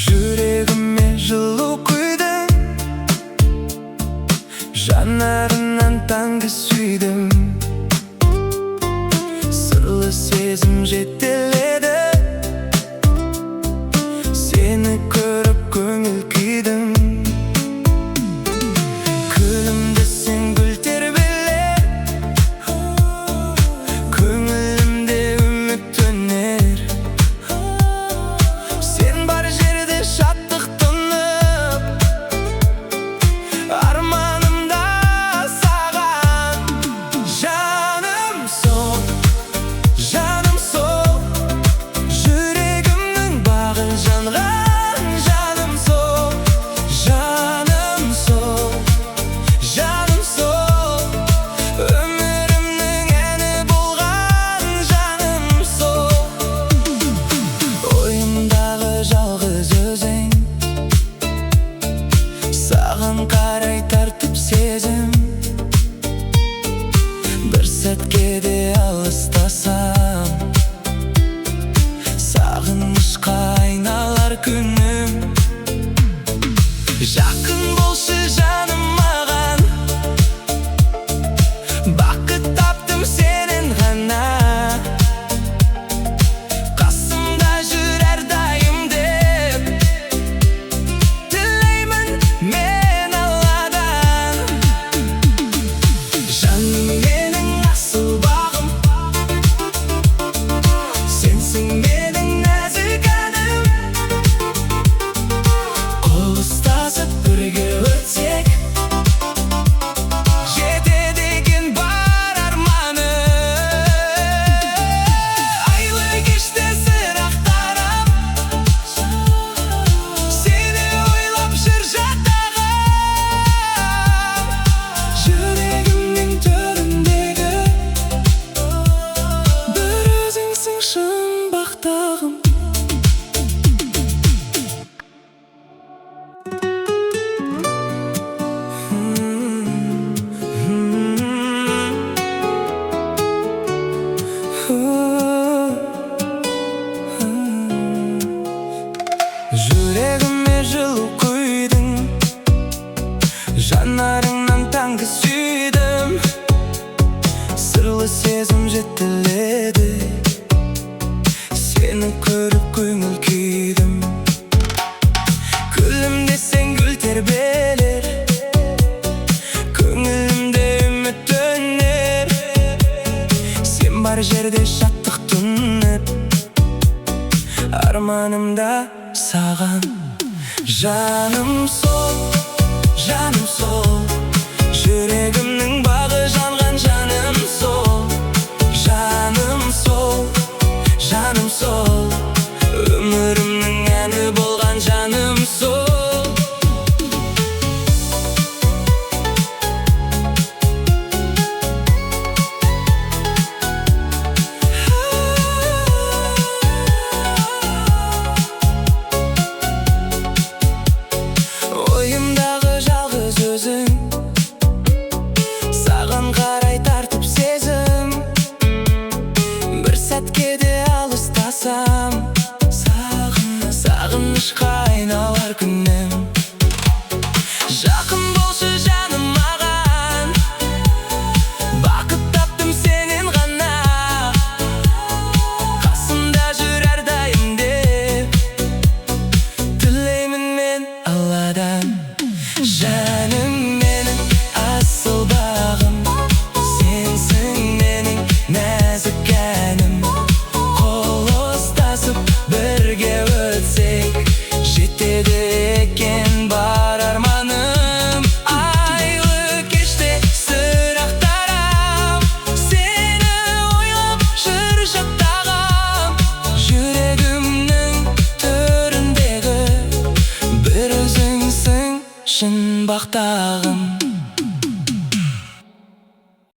Жүрегіме жылу құйдың, жанарынан таңды сүйдім. Сырлы сезім жетеледі, сені көріп көңіл күйдім. Күлімдесің гүл тербелер, көңілімде үміт өнер. Сен бар жерде шаттық тұнып, арманымда саған. Жаным сол, жаным сол, жүрегімнің бағын жанған. Жаным сол, жаным сол, жаным сол, өмірімнің әні болған. Жаным сол, ойымдағы жалғыз өзің, саған қарай тартып сезім. Бір сәтке де алыстасам, сағынышқа айналар күнім. Жақын болшы жаным маған, бақыт таптым сенен ғана. Қасымда жүр әрдайым деп тілеймін мен Алладан. Жаным менің асыл бағым, сенсің менің нәзік әнім. Қол ұстасып бірге өтсек, жетеді екен бар арманым. Айлы кеште сырақтарым, сені ойлап жүр жаттағым. Жүрегімнің төріндегі бір өзіңсің шын бақтағым. Жүрегіме жылу құйдың, жанарыңнан таңды сүйдім. Сырлы сезім жетеледі, сені көріп көңіл күйдім. Күлімдесең гүл тербелер, көңілімде үміт өнер. Сен бар жерде шаттық тұнып, арманымда саған. Жаным сол, жаным сол, жүрегімнің бағы жанған. Жаным сол, жаным сол, жаным сол, өмірімнің әні болған. Жаным сол. Ойымдағы жалғыз өзің, саған қарай тартып сезім. Бір сәтке де алыстасам, сағынышқа айналар күнім. Жақын болшы жаным маған, бақыт таптым сенен ғана. Қасымда жүр әрдайым деп тілеймін мен Алладан. Жаным менің асыл бағым, сенсің менің нәзік әнім. Қол ұстасып бірге өтсек, жетеді екен бар арманым. Айлы кеште сырақтарым, сені ойлап жүр жаттағым. Жүрегімнің төріндегі бір өзіңсің шын бақтағым.